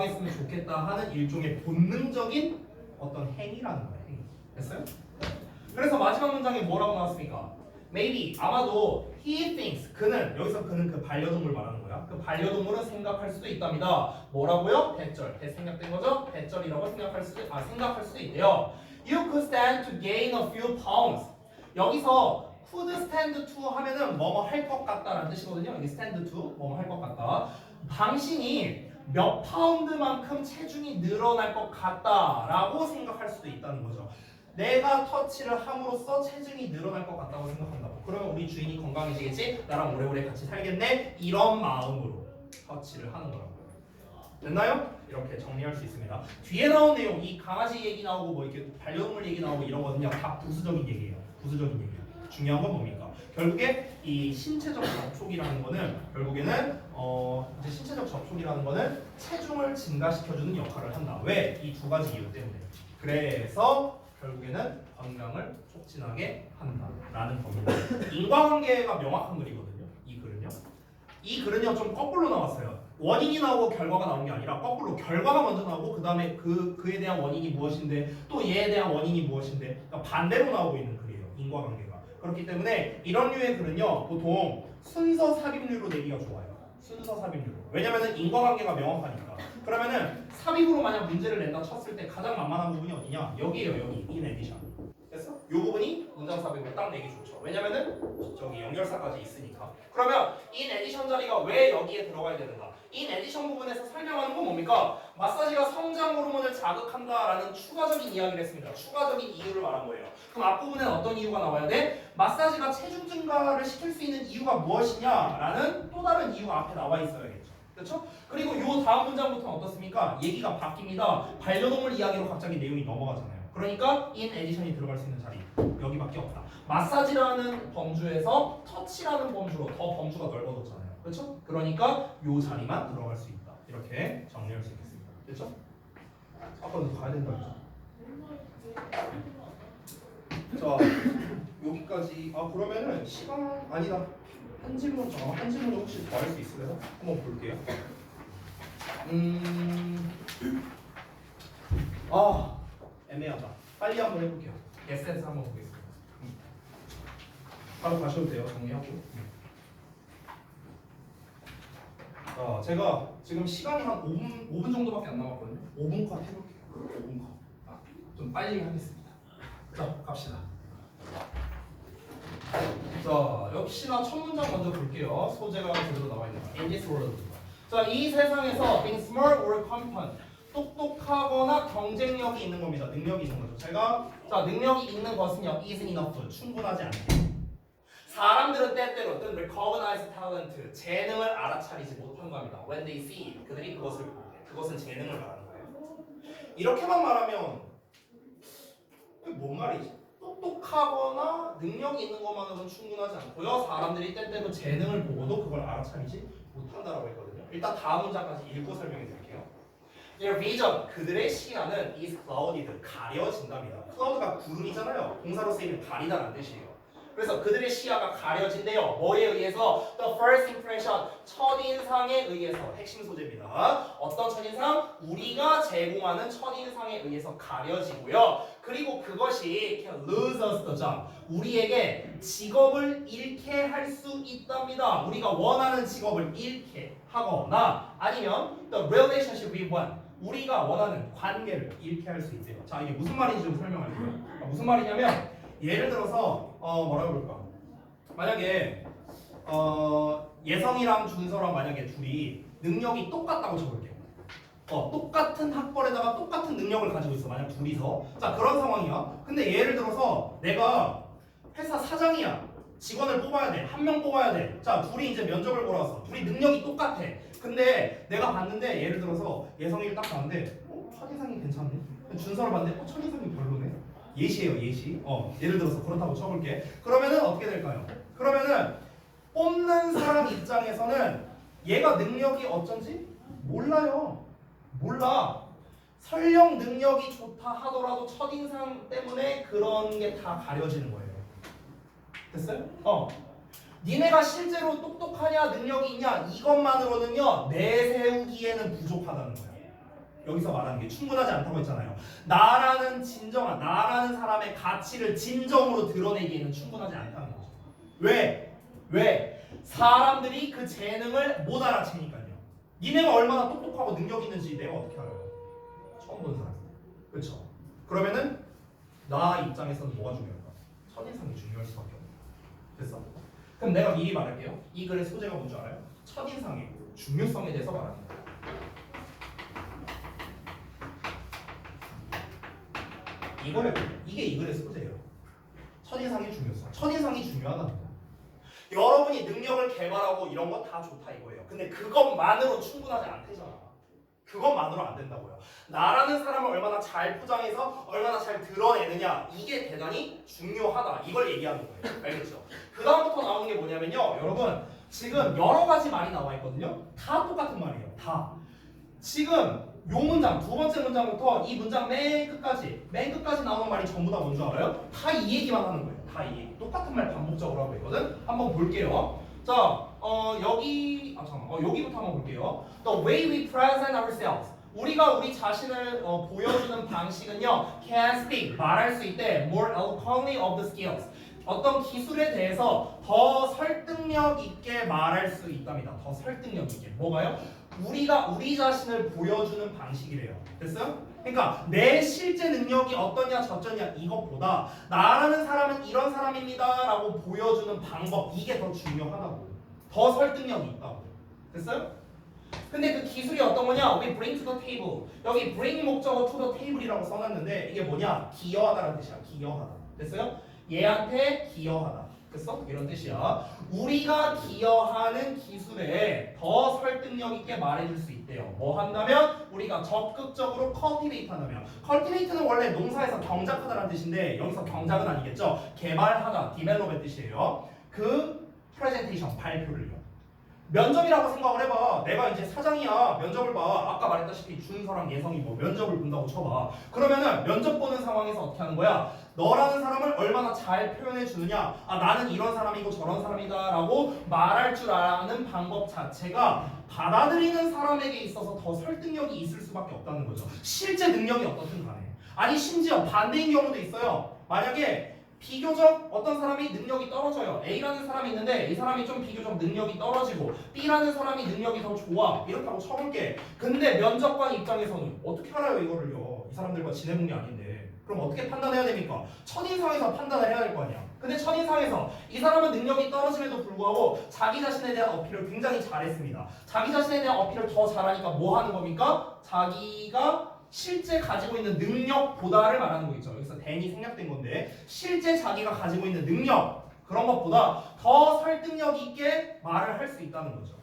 했으면 좋겠다 하는 일종의 본능적인 어떤 행위라는 거예요. 행위. 됐어요? 그래서 마지막 문장에 뭐라고 나왔습니까? Maybe 아마도 he thinks 그는 여기서 그는 그 반려동물 말하는 거야. 그 반려동물은 생각할 수도 있답니다. 뭐라고요? 대절. 대생략된 거죠? 대절이라고 생각할 수도 있대요. You could stand to gain a few pounds. 여기서 could stand to 하면은 뭐뭐 할 것 같다라는 뜻이거든요. 여기 stand to 뭐뭐 할 것 같다. 당신이 몇 파운드만큼 체중이 늘어날 것 같다라고 생각할 수도 있다는 거죠. 내가 터치를 함으로써 체중이 늘어날 것 같다고 생각한다고. 그러면 우리 주인이 건강해지겠지? 나랑 오래오래 같이 살겠네? 이런 마음으로 터치를 하는 거라고요. 됐나요? 이렇게 정리할 수 있습니다. 뒤에 나온 내용, 이 강아지 얘기 나오고 뭐 이렇게 반려동물 얘기 나오고 이런 거는요, 다 부수적인 얘기예요. 부수적인 얘기예요. 중요한 건 뭡니까? 결국에 이 신체적 접촉이라는 거는 결국에는 이제 신체적 접촉이라는 거는 체중을 증가시켜주는 역할을 한다. 왜? 이 두 가지 이유 때문에. 그래서 결국에는 건강을 촉진하게 한다라는 겁니다. 인과관계가 명확한 글이거든요. 이 글은요. 이 글은요 좀 거꾸로 나왔어요. 원인이 나오고 결과가 나온 게 아니라 거꾸로 결과가 먼저 나오고 그 다음에 그에 대한 원인이 무엇인데 또 얘에 대한 원인이 무엇인데 그러니까 반대로 나오고 있는 글이에요. 인과관계가. 그렇기 때문에 이런 류의 글은요 보통 순서 삽입류로 내기가 좋아요. 순서 삽입류로. 왜냐면은 인과관계가 명확하니까. 그러면은 삽입으로 만약 문제를 낸다 쳤을 때 가장 만만한 부분이 어디냐? 여기에요. 여기 in addition. 됐어? 이 부분이 문장 삽입으로 딱 내기 좋죠. 왜냐면은 저기 연결사까지 있으니까. 그러면 in addition 자리가 왜 여기에 들어가야 되는가? in addition 부분에서 설명하는 건 뭡니까? 마사지가 성장 호르몬을 자극한다라는 추가적인 이야기를 했습니다. 추가적인 이유를 말한 거예요. 그럼 앞부분엔 어떤 이유가 나와야 돼? 마사지가 체중 증가를 시킬 수 있는 이유가 무엇이냐라는 또 다른 이유가 앞에 나와 있어야겠죠. 그렇죠? 그리고 요 다음 문장부터는 어떻습니까? 얘기가 바뀝니다. 반려동물 이야기로 갑자기 내용이 넘어가잖아요. 그러니까 in addition이 들어갈 수 있는 자리 여기밖에 없다. 마사지라는 범주에서 터치라는 범주로 더 범주가 넓어졌잖아요. 그렇죠? 그러니까 요 자리만 들어갈 수 있다. 이렇게 정리할 수 있겠습니다. 그렇죠? 아까도 가야 된다 했죠? 자 여기까지. 그러면은 시간 아니다. 한 질문 혹시 더 할 수 있으면 한번 볼게요. 애매하다. 빨리 한번 해볼게요. 에센스 한번 보겠습니다. 바로 가셔도 돼요. 정리하고. 자, 제가 지금 시간이 한 5분 정도밖에 안 남았거든요. 5분 컷 해볼게요. 5분 컷. 좀 빨리 하겠습니다. 자, 갑시다. 자, 역시나 첫 문장 먼저 볼게요. 소재가 제대로 나와 있는 거. In this world. 자, 이 세상에서 being smart or competent. 똑똑하거나 경쟁력이 있는 겁니다. 능력이 있는 거죠. 자, 능력이 있는 것은요, isn't enough. 충분하지 않대. 사람들은 때때로 어떤 recognize talent, 재능을 알아차리지 못한 겁니다. When they see, 그들이 그것을 볼 때, 그것은 재능을 말하는 거예요. 이렇게만 말하면 뭔 말이지? 똑똑하거나 능력이 있는 것만으로는 충분하지 않고요. 사람들이 때때로 재능을 보고도 그걸 알아차리지 못한다라고 했거든요. 일단 다음 문장까지 읽고 설명해 드릴게요. Their vision, 그들의 시야는 is clouded, 가려진답니다. cloud가 구름이잖아요. 동사로 쓰이면 가리다라는 뜻이에요. 그래서 그들의 시야가 가려진대요. 뭐에 의해서? The first impression, 첫인상에 의해서. 핵심 소재입니다. 어떤 첫인상? 우리가 제공하는 첫인상에 의해서 가려지고요. 그리고 그것이 can lose us the job. 우리에게 직업을 잃게 할 수 있답니다. 우리가 원하는 직업을 잃게 하거나 아니면 the relationship we want. 우리가 원하는 관계를 잃게 할 수 있대요. 자, 이게 무슨 말인지 좀 설명할게요. 무슨 말이냐면 예를 들어서 뭐라고 그럴까? 만약에 예성이랑 준서랑 만약에 둘이 능력이 똑같다고 쳐볼게요. 똑같은 학벌에다가 똑같은 능력을 가지고 있어. 만약 둘이서. 자, 그런 상황이야. 근데 예를 들어서 내가 회사 사장이야. 직원을 뽑아야 돼. 한 명 뽑아야 돼. 자, 둘이 이제 면접을 보러 왔어. 둘이 능력이 똑같아. 근데 내가 봤는데 예를 들어서 예성이를 딱 봤는데 첫인상이 괜찮네. 준서를 봤는데 첫인상이 별로네. 예시예요, 예시. 예를 들어서 그렇다고 쳐볼게. 그러면은 어떻게 될까요? 그러면은 뽑는 사람 입장에서는 얘가 능력이 어쩐지 몰라요. 몰라. 설령 능력이 좋다 하더라도 첫인상 때문에 그런 게 다 가려지는 거예요. 됐어요? 니네가 실제로 똑똑하냐 능력이 있냐 이것만으로는요 내세우기에는 부족하다는 거야. 여기서 말하는 게 충분하지 않다고 했잖아요. 나라는 진정한 나라는 사람의 가치를 진정으로 드러내기에는 충분하지 않다는 거죠. 왜? 왜? 사람들이 그 재능을 못 알아채니까요. 니네가 얼마나 똑똑하고 능력 있는지 내가 어떻게 알아요? 처음 본 사람. 그렇죠? 그러면은 나 입장에서는 뭐가 중요할까? 첫인상이 중요할 수밖에 없는 거야. 됐어? 그럼 내가 미리 말할게요. 이 글의 소재가 뭔지 알아요? 첫인상의 중요성에 대해서 말하는 거야. 이게 이 글의 소재예요. 첫인상의 중요성. 첫인상이 중요하다는 거. 여러분이 능력을 개발하고 이런 거 다 좋다 이거예요. 근데 그것만으로 충분하지 않대잖아. 그것만으로 안 된다고요. 나라는 사람을 얼마나 잘 포장해서 얼마나 잘 드러내느냐 이게 대단히 중요하다. 이걸 얘기하는 거예요. 알겠죠? 그 다음부터 나오는 게 뭐냐면요. 여러분 지금 여러 가지 말이 나와 있거든요. 다 똑같은 말이에요. 다. 지금 요 문장 두 번째 문장부터 이 문장 맨 끝까지 나오는 말이 전부 다 뭔 줄 알아요? 다 이 얘기만 하는 거예요. 다 이 얘기. 똑같은 말 반복적으로 하고 있거든. 한번 볼게요. 자, 여기부터 한번 볼게요. The way we present ourselves. 우리가 우리 자신을 보여주는 방식은요, can speak 말할 수 있대. More eloquently of the skills. 어떤 기술에 대해서 더 설득력 있게 말할 수 있답니다. 더 설득력 있게. 뭐가요? 우리가 우리 자신을 보여주는 방식이래요. 됐어요? 그러니까 내 실제 능력이 어떠냐 저쩌냐 이것보다 나라는 사람은 이런 사람입니다 라고 보여주는 방법 이게 더 중요하다고. 더 설득력이 있다고. 됐어요? 근데 그 기술이 어떤 거냐? We bring to the table. 여기 bring 목적어 to the table이라고 써놨는데 이게 뭐냐? 기여하다라는 뜻이야. 기여하다. 됐어요? 얘한테 기여하다. 됐어? 이런 뜻이야. 우리가 기여하는 기술에 더 설득력 있게 말해줄 수 있대요. 뭐 한다면? 우리가 적극적으로 cultivate 한다면. cultivate는 원래 농사에서 경작하다라는 뜻인데 여기서 경작은 아니겠죠? 개발하다, develop의 뜻이에요. 그 presentation, 발표를요. 면접이라고 생각을 해봐. 내가 이제 사장이야. 면접을 봐. 아까 말했다시피 준서랑 예성이 뭐 면접을 본다고 쳐봐. 그러면은 면접 보는 상황에서 어떻게 하는 거야? 너라는 사람을 얼마나 잘 표현해 주느냐. 아 나는 이런 사람이고 저런 사람이다 라고 말할 줄 아는 방법 자체가 받아들이는 사람에게 있어서 더 설득력이 있을 수밖에 없다는 거죠. 실제 능력이 어떻든 간에. 아니 심지어 반대인 경우도 있어요. 만약에 비교적 어떤 사람이 능력이 떨어져요. A라는 사람이 있는데 이 사람이 좀 비교적 능력이 떨어지고 B라는 사람이 능력이 더 좋아. 이렇게 하고 쳐볼게. 근데 면접관 입장에서는 어떻게 알아요 이거를요. 이 사람들과 지내본 게 아닌데. 그럼 어떻게 판단해야 됩니까? 첫인상에서 판단을 해야 될 거 아니야. 근데 첫인상에서 이 사람은 능력이 떨어짐에도 불구하고 자기 자신에 대한 어필을 굉장히 잘했습니다. 자기 자신에 대한 어필을 더 잘하니까 뭐 하는 겁니까? 자기가 실제 가지고 있는 능력보다를 말하는 거 있죠. 여기서 than이 생략된 건데 실제 자기가 가지고 있는 능력 그런 것보다 더 설득력 있게 말을 할 수 있다는 거죠.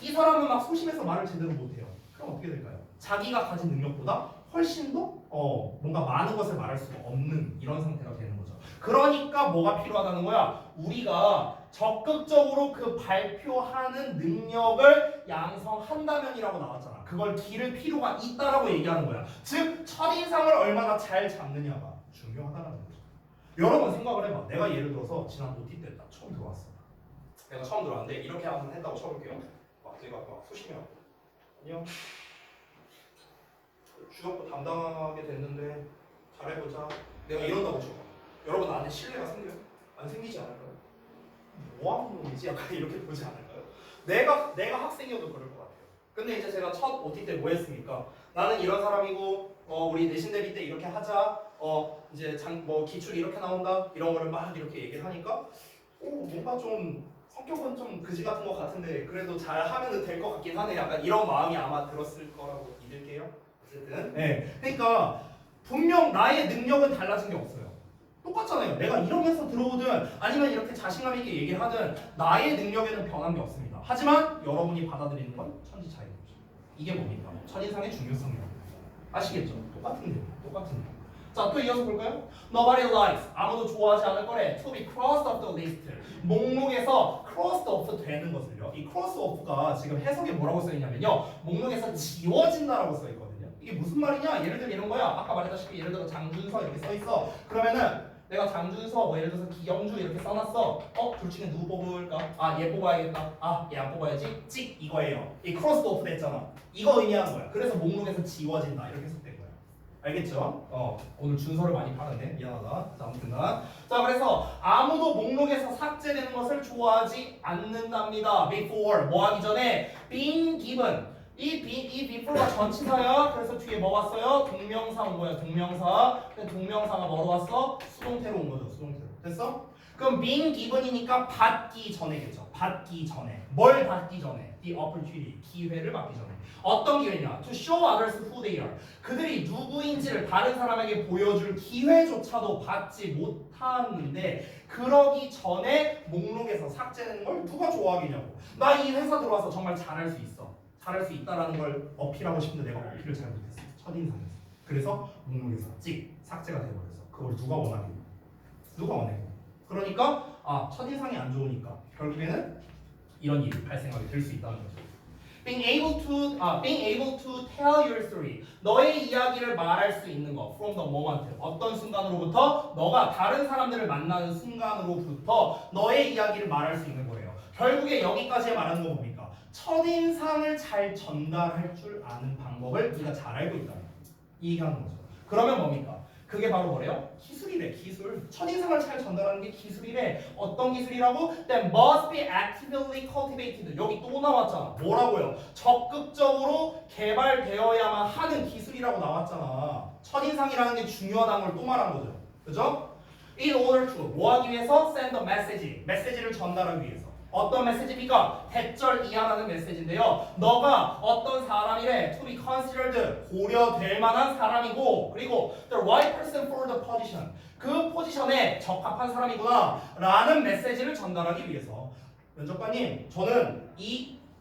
이 사람은 막 소심해서 말을 제대로 못해요. 그럼 어떻게 될까요? 자기가 가진 능력보다 훨씬 더 뭔가 많은 것을 말할 수가 없는 이런 상태가 되는 거죠. 그러니까 뭐가 필요하다는 거야? 우리가 적극적으로 그 발표하는 능력을 양성한다면이라고 나왔잖아. 그걸 기를 필요가 있다라고 얘기하는 거야. 즉 첫인상을 얼마나 잘 잡느냐가 중요하다는 거죠. 여러분 생각을 해봐. 내가 예를 들어서 지난 OT 때 딱 처음 들어왔어. 내가 처음 들어왔는데 이렇게 한번 했다고 쳐볼게요. 내가 막 소심해요. 안녕. 주역부 담당하게 됐는데 잘해보자. 내가 이런다고 쳐. 여러분 나한테 신뢰가 생겨요? 안 생기지 않을까요? 뭐하는 놈이지? 약간 이렇게 보지 않을까요? 내가 학생이어도 그럴 것 같아요. 근데 이제 제가 첫 OT 때 뭐 했습니까? 나는 이런 사람이고 우리 내신 대비 때 이렇게 하자. 이제 기출이 이렇게 나온다. 이런 거를 막 이렇게 얘기를 하니까 뭔가 좀 성격은 좀 그지 같은 것 같은데 그래도 잘 하면 될 것 같긴 하네. 약간 이런 마음이 아마 들었을 거라고 믿을게요. 어쨌든 네. 그러니까 분명 나의 능력은 달라진 게 없어요. 똑같잖아요. 내가 이러면서 들어오든 아니면 이렇게 자신감 있게 얘기를 하든 나의 능력에는 변한 게 없습니다. 하지만 여러분이 받아들이는 건 천지 차이인 거죠. 이게 뭡니까? 첫인상의 중요성이라고. 아시겠죠? 똑같은 거. 자, 또 이어서 볼까요? Nobody likes. 아무도 좋아하지 않을 거래. To be crossed off the list. 목록에서 crossed off 되는 것을요. 이 cross off가 지금 해석에 뭐라고 써있냐면요. 목록에서 지워진다라고 써있거든요. 이게 무슨 말이냐? 예를 들면 이런 거야. 아까 말했다시피 예를 들어 장준서 이렇게 써있어. 그러면은 내가 장준서 뭐 예를 들어서 기영주 이렇게 써놨어. 둘 중에 누구 뽑을까? 얘 뽑아야겠다. 얘 안 뽑아야지. 찍 이거예요. 이 크로스 오프 됐잖아. 이거 의미하는 거야. 그래서 목록에서 지워진다 이렇게 해석된 거야. 알겠죠? 오늘 준서를 많이 파는데 미안하다. 자, 아무튼간 자, 그래서 아무도 목록에서 삭제되는 것을 좋아하지 않는답니다. before 뭐 하기 전에 being given 이 before가 전치사야. 그래서 뒤에 뭐 왔어요? 동명사 온 거야. 동명사. 근데 동명사가 뭐로 왔어? 수동태로 온 거죠. 수동태로. 됐어? 그럼 being given이니까 받기 전에겠죠. 받기 전에. 뭘 받기 전에? The opportunity. 기회를 받기 전에. 어떤 기회냐? To show others who they are. 그들이 누구인지를 다른 사람에게 보여줄 기회조차도 받지 못하는데 그러기 전에 목록에서 삭제되는 걸 누가 좋아하겠냐고. 나 이 회사 들어와서 정말 잘할 수 있어. 잘할 수 있다라는 걸 어필하고 싶은데 내가 어필을 잘 못했어. 첫인상에서. 그래서 목록에서 삭제가 돼버렸어. 그걸 누가 원하겠냐? 누가 원해? 그러니까 첫인상이 안 좋으니까 결국에는 이런 일이 발생하게 될 수 있다는 거죠. being able to tell your story. 너의 이야기를 말할 수 있는 거. from the moment. 어떤 순간으로부터? 너가 다른 사람들을 만나는 순간으로부터 너의 이야기를 말할 수 있는 거예요. 결국에 여기까지 말하는 거 뭡니까? 첫인상을 잘 전달할 줄 아는 방법을 네가 잘 알고 있다. 이 얘기하는 거죠. 그러면 뭡니까? 그게 바로 뭐래요? 기술이래. 기술. 첫인상을 잘 전달하는 게 기술이래. 어떤 기술이라고? That must be actively cultivated. 여기 또 나왔잖아. 뭐라고요? 적극적으로 개발되어야만 하는 기술이라고 나왔잖아. 첫인상이라는 게 중요하다는 걸 또 말한 거죠. 그죠? In order to 뭐 하기 위해서? Send a message. 메시지를 전달하기 위해서. 어떤 메시지입니까? 대절 이하라는 메시지인데요. 너가 어떤 사람이래? To be considered 고려될 만한 사람이고 그리고 the right person for the position 그 포지션에 적합한 사람이구나 라는 메시지를 전달하기 위해서 면접관님 저는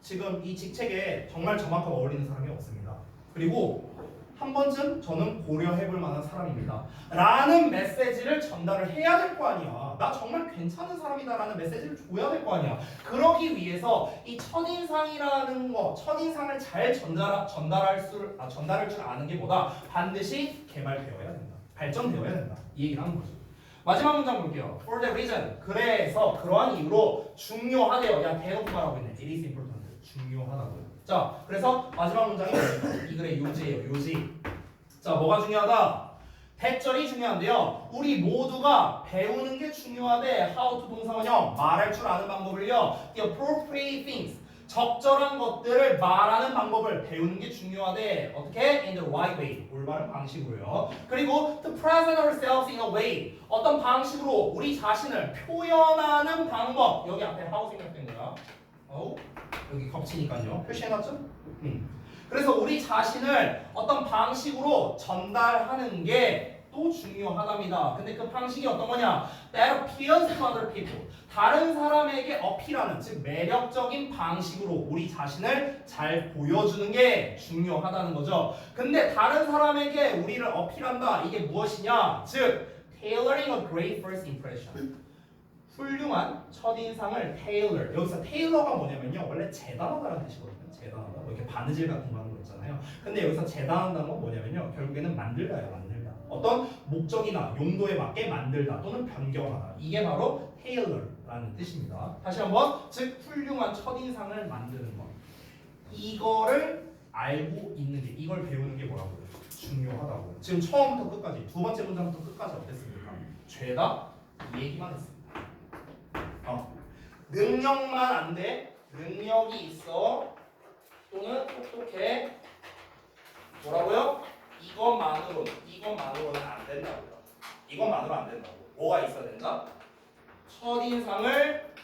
지금 이 직책에 정말 저만큼 어울리는 사람이 없습니다. 그리고 한 번쯤 저는 고려해볼 만한 사람입니다 라는 메시지를 전달을 해야 될 거 아니야. 나 정말 괜찮은 사람이다 라는 메시지를 줘야 될 거 아니야. 그러기 위해서 이 첫인상이라는 거 첫인상을 잘 전달할 줄 아는 게 뭐다? 반드시 개발되어야 된다. 발전되어야 된다. 이 얘기를 하는 거죠. 마지막 문장 볼게요. For that reason 그래서 그러한 이유로 중요하대요. 야 대놓고 말하고 있네. It is important. 중요하다고요. 자, 그래서 마지막 문장이 이 글의 요지예요. 요지. 자, 뭐가 중요하다? 대절이 중요한데요. 우리 모두가 배우는 게 중요하대. How to 동사원형 말할 줄 아는 방법을요. The appropriate things 적절한 것들을 말하는 방법을 배우는 게 중요하대. 어떻게? In the right way. 올바른 방식으로요. 그리고 to present ourselves in a way. 어떤 방식으로 우리 자신을 표현하는 방법. 여기 앞에 how 생략된 거야. 여기 겹치니까요. 표시해놨죠? 그래서 우리 자신을 어떤 방식으로 전달하는 게 또 중요하답니다. 근데 그 방식이 어떤 거냐? That appeals to other people. 다른 사람에게 어필하는, 즉 매력적인 방식으로 우리 자신을 잘 보여주는 게 중요하다는 거죠. 근데 다른 사람에게 우리를 어필한다. 이게 무엇이냐? 즉 tailoring a great first impression. 훌륭한 첫인상을 테일러. 여기서 테일러가 뭐냐면요. 원래 재단하다라는 뜻이거든요. 재단하다. 뭐 이렇게 바느질 같은 거 하는 거 있잖아요. 근데 여기서 재단한다는 건 뭐냐면요. 결국에는 만들다예요. 만들다. 어떤 목적이나 용도에 맞게 만들다 또는 변경하다. 이게 바로 테일러라는 뜻입니다. 다시 한번 즉 훌륭한 첫인상을 만드는 것. 이거를 알고 있는 게 이걸 배우는 게 뭐라고요? 중요하다고요. 지금 처음부터 끝까지 두 번째 문장부터 끝까지 어땠습니까? 죄다 이 얘기만 했습니다. 능력만 안 돼. 능력이 있어. 또는 똑똑해. 뭐라고요? 이것만으로는 안 된다고요. 이것만으로 안 된다고. 뭐가 있어야 된다? 첫인상을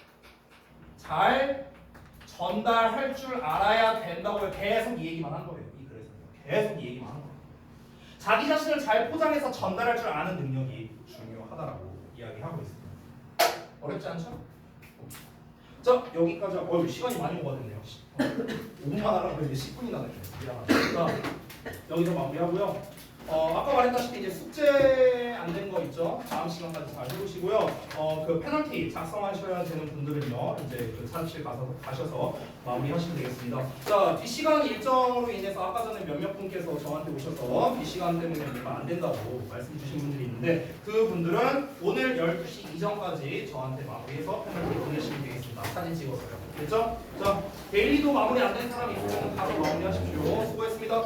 잘 전달할 줄 알아야 된다고요. 계속 이 얘기만 한 거예요. 이 글에서 계속 이 얘기만 한 거예요. 자기 자신을 잘 포장해서 전달할 줄 아는 능력이 중요하다라고 이야기하고 있습니다. 어렵지 않죠? 자, 여기까지 하고 시간이 많이 오버됐네요. 5분만 하라고 이제 10분이나 됐네요. 미안합니다. 여기서 마무리하고요. 아까 말했다시피 이제 숙제 안 된 거 있죠? 다음 시간까지 잘 해보시고요. 그 페널티 작성하셔야 되는 분들은요, 이제 그 사무실 가셔서 마무리하시면 되겠습니다. 자, 뒷시간 일정으로 인해서 아까 전에 몇몇 분께서 저한테 오셔서 뒷시간 때문에 이해가 안 된다고 말씀 주신 분들이 있는데 그 분들은 오늘 12시 이전까지 저한테 마무리해서 페널티 보내시면 되겠습니다. 사진 찍어서요. 됐죠? 자, 데일리도 마무리 안 된 사람이 있으면 바로 마무리하십시오. 수고했습니다.